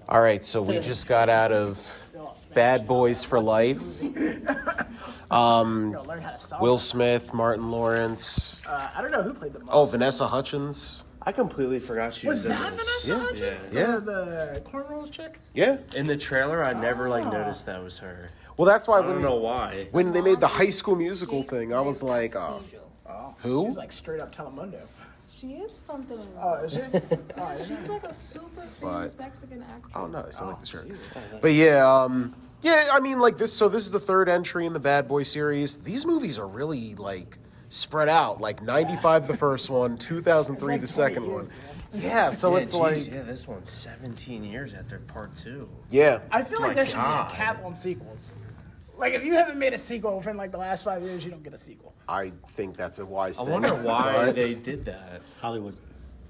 All right, so we just got out of Bad Boys for Life. Will Smith, Martin Lawrence. I don't know who played the mom. Oh, Vanessa Hudgens. I completely forgot she was Was in that this. Vanessa Hudgens? Yeah. The cornrows chick? Yeah. In the trailer, I never noticed that was her. Well, that's why I don't know why. when they made the High School Musical thing, I was like, who? She's like straight up Telemundo. She is from Telemundo. Oh, is she? She's like a super famous Mexican actress. Oh, nice. I like the shirt. But yeah, yeah, I mean, like this. So this is the third entry in the Bad Boy series. These movies are really like spread out. Like 95 the first one, 2003 It's the like second 20 one. years, Yeah, so it's like this one's 17 years after part 2. yeah. I feel like My there should God. be a cap on sequels. Like, if you haven't made a sequel within like the last 5 years, you don't get a sequel. I think that's a wise I thing. wonder why but- they did that. Hollywood,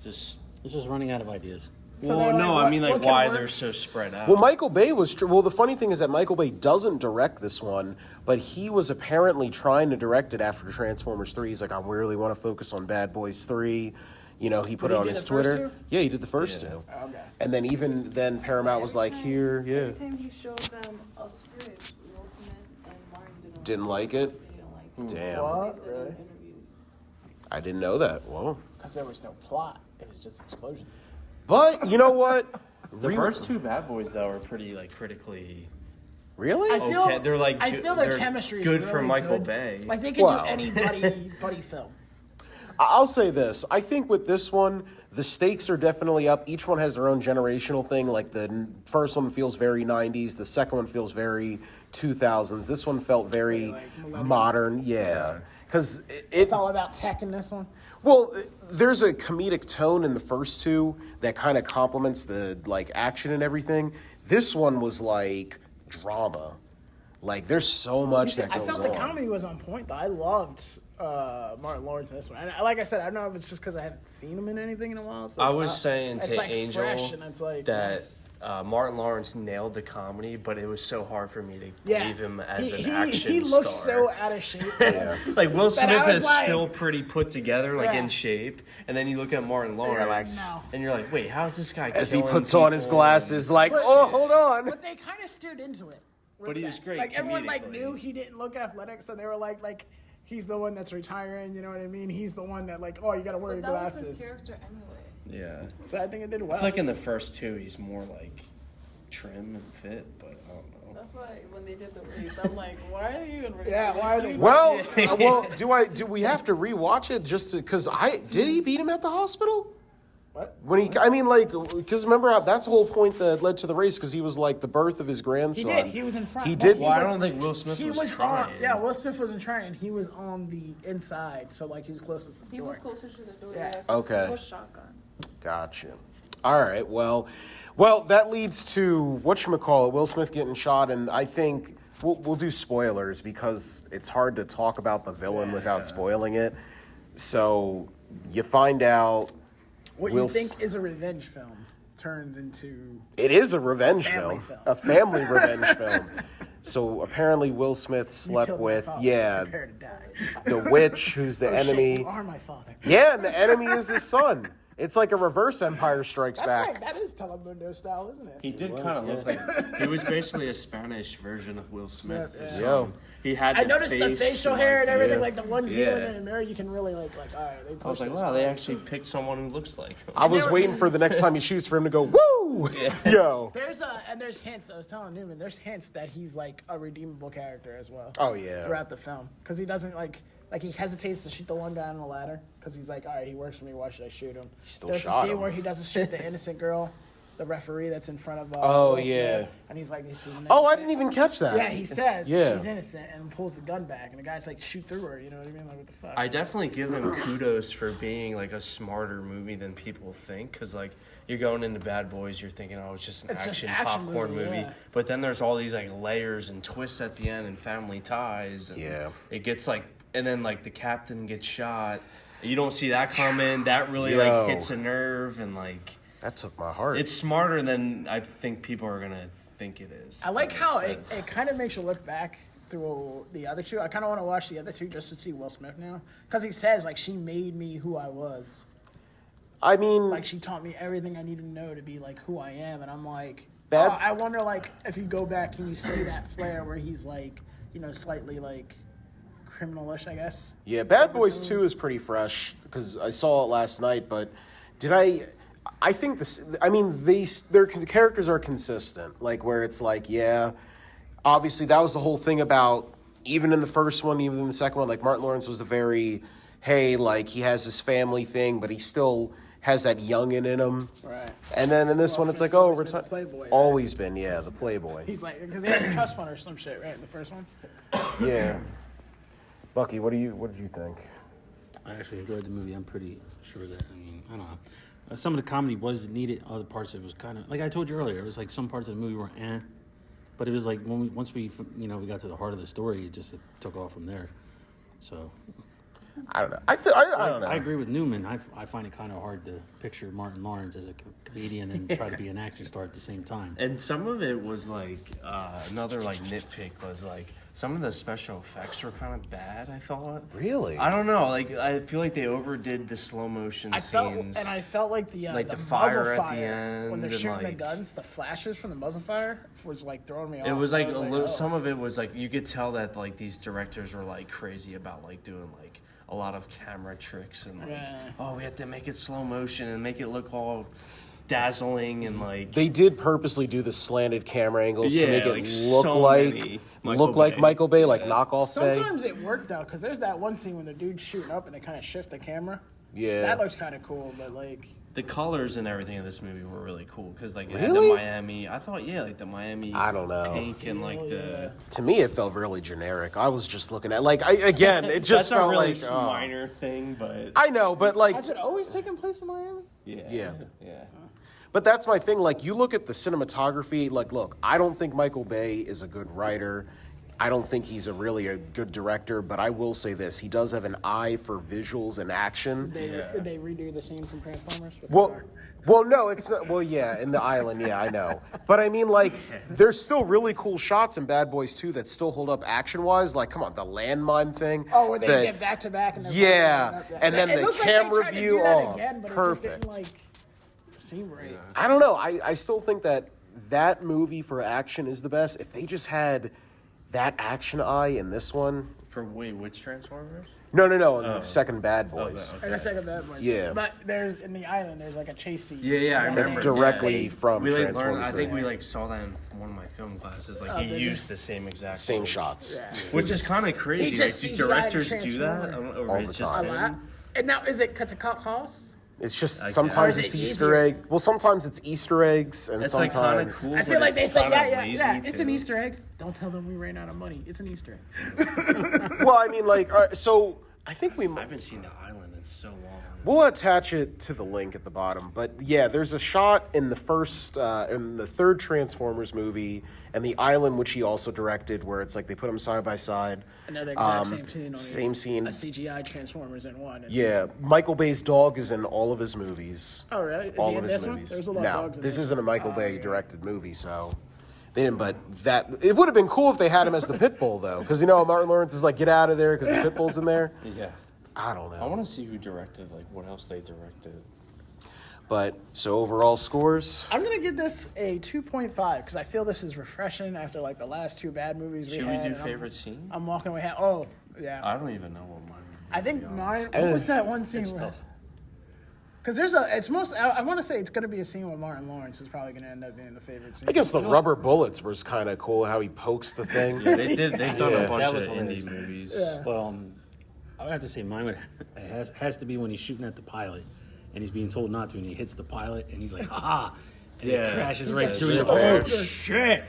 it's just running out of ideas. So Well, they're like, no, what- I mean what like can why work? they're so spread out. Well, Michael Bay was. Well, the funny thing is that Michael Bay doesn't direct this one, but he was apparently trying to direct it after Transformers 3. He's like, I really want to focus on Bad Boys 3. You know, he put Did it he on do his the first Twitter. two? Yeah, he did the first Yeah. two. Okay. And then even then, Paramount was like, here, yeah. Every time he showed them a script, Will Smith and Martin Didn't like it? They didn't like it. Damn. What? They said in Really? interviews. I didn't know that. Whoa. Because there was no plot. It was just explosion. But you know what? the first 2 Bad Boys though are pretty like critically Really? I feel, okay. They're like I feel their they're chemistry is good really for Michael good. Bay. Like, they could Wow. do any buddy film. I'll say this. I think with this one, the stakes are definitely up. Each one has their own generational thing. Like the first one feels very 90s. The second one feels very 2000s. This one felt very modern. Yeah. Because It's all about tech in this one. well, there's a comedic tone in the first two that kind of complements the like action and everything. This one was like drama. Like there's so much that I goes felt on. the comedy was on point, though. I loved Martin Lawrence in this one. And like I said, I don't know if it's just because I haven't seen him in anything in a while. So I it's was not- saying it's to like Angel fresh and it's like that nice. Martin Lawrence nailed the comedy, but it was so hard for me to Yeah. believe him as an he, action he looks star. so out of shape. Like Will I Smith was is like- still pretty put together, like Yeah. in shape, and then you look at Martin Lawrence, no. and you're like, wait, how's this guy? As he killing puts on his people glasses, like, oh, hold on. But they kind of steered into it. with But he was that. great Like, everyone like comedically. knew he didn't look athletic, so they were like he's the one that's retiring. You know what I mean? He's the one that like, oh, you got to wear your But that was his glasses. character anyway. Yeah, So I think it did I well. feel like in the first 2, he's more like trim and fit, but I don't know. That's why when they did the race, I'm like, why are you in race? Yeah, why are they- Well, do we have to rewatch it just because did he beat him at the hospital? What? When because remember that's the whole point that led to the race because he was like the birth of his He grandson. did. He was in front. He Well, did. Well, I was- don't think Will Smith He was was trying. on. Yeah, Will Smith wasn't trying. He was on the inside, so like he was closest to the He door. was closer to the door. Yeah. Yeah. 'cause Okay. He was shotgun. Gotcha. All right. Well, that leads to whatchamacallit, Will Smith getting shot, and I think we'll do spoilers because it's hard to talk about the villain without spoiling it. So you find out What Will you S- think is a revenge film turns into it is a revenge Family film, film. a family revenge film. So apparently Will Smith you slept killed my with father, yeah prepare to die. the witch who's the Oh, shit, enemy. you are my father. Yeah, and the enemy is his son. It's like a reverse Empire Strikes That's Back. like, that is Telemundo style, isn't it? He did kind of look like he was basically a Spanish version of Will Smith. Yeah. his Yo. son. He had. I noticed the facial and, hair and everything, yeah. like the ones you Yeah. look in the mirror, you can really like all right, they I was like, wow, they actually picked someone who looks like him. I was waiting for the next time he shoots for him to go, woo! Yo. There's hints. I was telling Newman, there's hints that he's like a redeemable character as well. Oh, yeah. Throughout the film, because he doesn't like he hesitates to shoot the one guy on the ladder because he's like, all right, he works for me. Why should I shoot him? He still There's shot a scene him. where he doesn't shoot the innocent girl, the referee that's in front of. Oh, Will Smith, yeah. And he's like, she's innocent. Oh, I didn't even catch that. Yeah, he says Yeah. she's innocent and pulls the gun back, and the guy's like, shoot through her. You know what I mean? Like, what the fuck? I definitely give him kudos for being like a smarter movie than people think, because like you're going into Bad Boys, you're thinking, oh, it's just an It's just action action popcorn movie, movie, yeah. but then there's all these like layers and twists at the end and family ties. And Yeah. it gets like, and then like the captain gets shot. You don't see that coming. That really Yo. like hits a nerve, and like That took my heart. it's smarter than I think people are gonna think it is. I like if that how makes it sense. kind of makes you look back through the other two. I kind of want to watch the other two just to see Will Smith now, because he says like she made me who I was. I mean, Like she taught me everything I needed to know to be like who I am, and I'm like, Bad- I wonder like if you go back and you see that flair where he's like, you know, slightly like criminalish, I guess. yeah, Bad Boys 2 is pretty fresh because I saw it last night, but did I think this, I mean, their characters are consistent, like where it's like, yeah, obviously that was the whole thing about, even in the first one, even in the second one, like Martin Lawrence was the very, hey, like he has this family thing, but he still has that youngin in him. Right. And then in this Will one, it's Smith's like, oh, always we're been the playboy, right? always been, yeah, the playboy. He's like, because he has a trust fund or some shit, right? In the first one. Yeah. Bucky, what did you think? I actually enjoyed the movie. I'm pretty sure that, I mean, I don't know. Some of the comedy was needed. Other parts, it was kind of, like I told you earlier, it was like some parts of the movie were eh. But it was like, once we got to the heart of the story, it took off from there. So, I don't know. I don't know. I agree with Newman. I find it kind of hard to picture Martin Lawrence as a comedian and try to be an action star at the same time. And some of it was like another like nitpick was like some of the special effects were kind of bad. I thought. Really? I don't know. Like I feel like they overdid the slow motion I scenes. felt like the Like the muzzle fire at the fire, end when they're and, shooting the like- guns, the flashes from the muzzle fire was like throwing me off. It was like I a little. oh. Some of it was like you could tell that like these directors were like crazy about like doing like a lot of camera tricks and like, Yeah. oh, we have to make it slow motion and make it look all dazzling and like. They did purposely do the slanted camera angles to Yeah, make it like look so like many Michael Bay. Michael Bay, like Yeah. knockoff Bay. Sometimes it worked out because there's that one scene when the dude's shooting up and they kind of shift the camera. Yeah. That looks kind of cool, but like. The colors and everything in this movie were really cool because like it had Really? the Miami. I thought like the Miami. I don't know. Pink and like the. To me, it felt really generic. I was just looking at again, it just That's a felt really like oh. minor thing, but I know, but like Has it always taken place in Miami? Yeah. yeah. But that's my thing. Like, you look at the cinematography. Like, look, I don't think Michael Bay is a good writer. I don't think he's really a good director. But I will say this: he does have an eye for visuals and action. Did they redo the scene from Transformers? with the Well, car? well, no, it's not, well, yeah, in the island, yeah, I know. But I mean, like, there's still really cool shots in Bad Boys 2 that still hold up action-wise. Like, come on, the landmine thing. Oh, where they that- get back to back and they're Yeah, both up, and then It the looks like they camera tried to view, do that oh, again, but perfect. It just didn't, like, seem right. I don't know. I still think that movie for action is the best. If they just had that action eye in this one. For which Transformers? No, in the second Bad Boys. Or the second Bad Boys. Yeah. But there's in the island. There's like a chase scene. Yeah, I remember. That's directly Yeah. from We like learned, Transformers. I think we three. like saw that in one of my film classes. Like he they used the same exact Same like, shots. Yeah. which is kind of He crazy. Like, just do CGI'd directors do that? Transformer. Or All it's the just time. A him? lot. And now, is it cut to cost? It's just guess. sometimes Or is it's it Easter easier? egg. Well, sometimes it's Easter eggs, and It's like kind of sometimes cool. I feel but like it's they say, kinda yeah, lazy, it's an too. Easter egg. Don't tell them we ran out of money. It's an Easter egg. well, I mean, like, all right, so I think we I might. haven't seen the island in so long. We'll attach it to the link at the bottom. But yeah, there's a shot in the third Transformers movie, and the island, which he also directed, where it's like they put them side by side. Another exact same scene. Only Same scene. A CGI Transformers in one. And- Yeah, Michael Bay's dog is in all of his movies. Oh, really? Is all he of in his this one? movies. There's a lot no, of dogs in this this isn't a Michael Oh, Bay yeah. directed movie, so they didn't. But that it would have been cool if they had him as the Pitbull, though, because Martin Lawrence is like, get out of there, because the Pitbull's in there. Yeah. I don't I know. want to see who directed, like what else they directed. But so overall scores. I'm gonna give this a 2.5 because I feel this is refreshing after like the last two bad movies we Should we had. do and favorite scene? I'm walking away. Oh, yeah. I don't even know what mine would be, I think to be mine. honest. What was that one scene? It's tough. Because there's a. It's most. I want to say it's gonna be a scene with Martin Lawrence is probably gonna end up being the favorite scene. I guess the rubber bullets was kind of cool. How he pokes the thing. Yeah, they've done Yeah. a bunch That was of indie hilarious. movies. But I would have to say mine has to be when he's shooting at the pilot and he's being told not to, and he hits the pilot and he's like, ha! And Yeah. it crashes He's right like, through the "Oh, shit!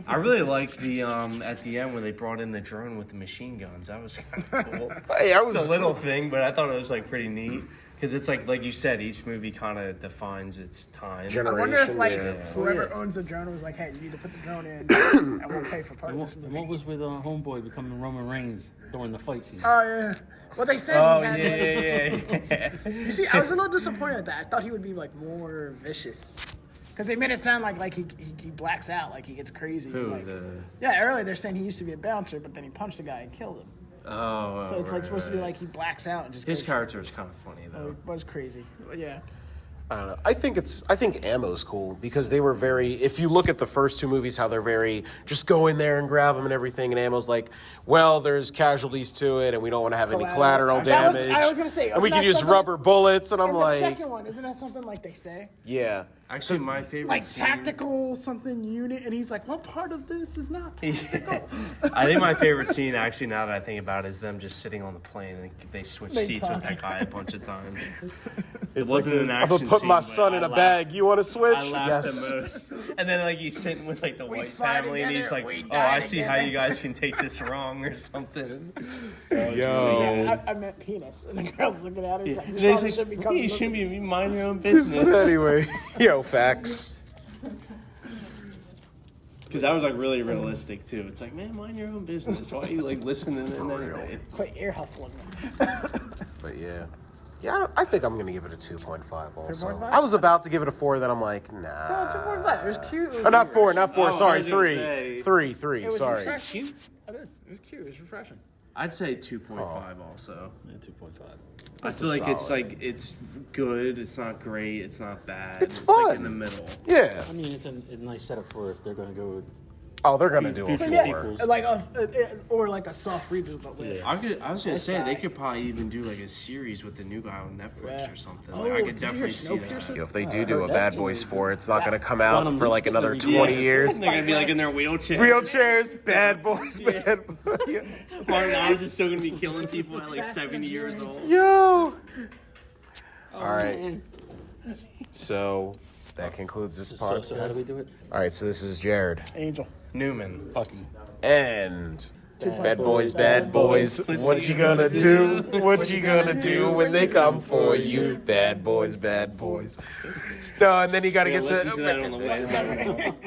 I really liked the at the end when they brought in the drone with the machine guns. That was kind of cool. Hey, I was It's a little thing, but I thought it was like pretty neat because it's like you said, each movie kind of defines its time. I wonder if like yeah. whoever owns the drone was like, hey, you need to put the drone in, and we'll pay for part of this And movie. what was with Homeboy becoming Roman Reigns during the fight scene? Oh yeah. Well, they said. Oh he had yeah. You see, I was a little disappointed at that. I thought he would be like more vicious. Because they made it sound like he blacks out, like he gets crazy. Who like, the? Yeah, earlier they're saying he used to be a bouncer, but then he punched a guy and killed him. Oh. So it's like right, supposed to be right. like he blacks out and just His goes- character is kind of funny Oh, though. it was crazy. But yeah. I don't know. I think Ammo's cool because they were very. If you look at the first two movies, how they're very just go in there and grab them and everything, and Ammo's like, well, there's casualties to it, and we don't want to have any collateral That was- damage. I was gonna say, and we wasn't could that use something- rubber bullets, and I'm And the like, second one, isn't that something like they say? yeah. Actually, my favorite Like scene, tactical something unit, and he's like, what part of this is not tactical? I think my favorite scene, actually, now that I think about it, is them just sitting on the plane and they switch They seats with talk. that guy a bunch of times. It's wasn't like an this, I'm gonna action put my scene, son but in I a laughed. bag. You want to switch? I laughed Yes. the most. And then like he's sitting with like the white fly family, and he's together, like, we "Oh, die I see how together." you guys can take this wrong or something." Yo. Yeah, I meant penis, and the girl's looking at her. He's like, And you he's probably like, should be "Hey, coming. you shouldn't be mind your own business." Anyway, yo, facts. Because that was like really realistic too. It's like, man, mind your own business. Why are you like listening in anyway? Quit ear hustling. But yeah. Yeah, I think I'm going to give it a 2.5 also. 2.5? I was about to give it a 4, then I'm like, nah. No, 2.5. It was cute. It was Oh, not 4, Oh, sorry, I was gonna 3. say- 3, It was sorry. refreshing. I did. It was cute. It was refreshing. I'd say 2.5 also. Yeah, 2.5. I This feel is like it's solid. like it's good. It's not great. It's not bad. It's like fun. in the middle. Yeah. I mean, it's a nice setup for if they're going to go. Oh, they're going to do a But 4. Yeah, sequels. like or like a soft reboot, but with. I was gonna say guy. they could probably even do like a series with the new guy on Netflix Yeah. or something. Oh, Like, I could did you hear definitely see that. Snowpiercer? If they I do heard a that's Bad gonna Boys be 4, it's not going to Yes. come out Quantum for like Leap, another it's gonna be 20 good. years. They're gonna be like in their wheelchair. Wheelchairs, Bad Boys, Bad Boys. Martin Lawrence is still gonna be killing people at like Fast and 70 years Furious. old. Yo. All right. So that concludes this part. So how do we do it? All right, so this is Jared. Angel. Newman. Bucky. And Bad Boys, what you gonna do? What you gonna do when they come for you? Bad boys. No, and then you gotta Yeah, get listen to that on the the way home.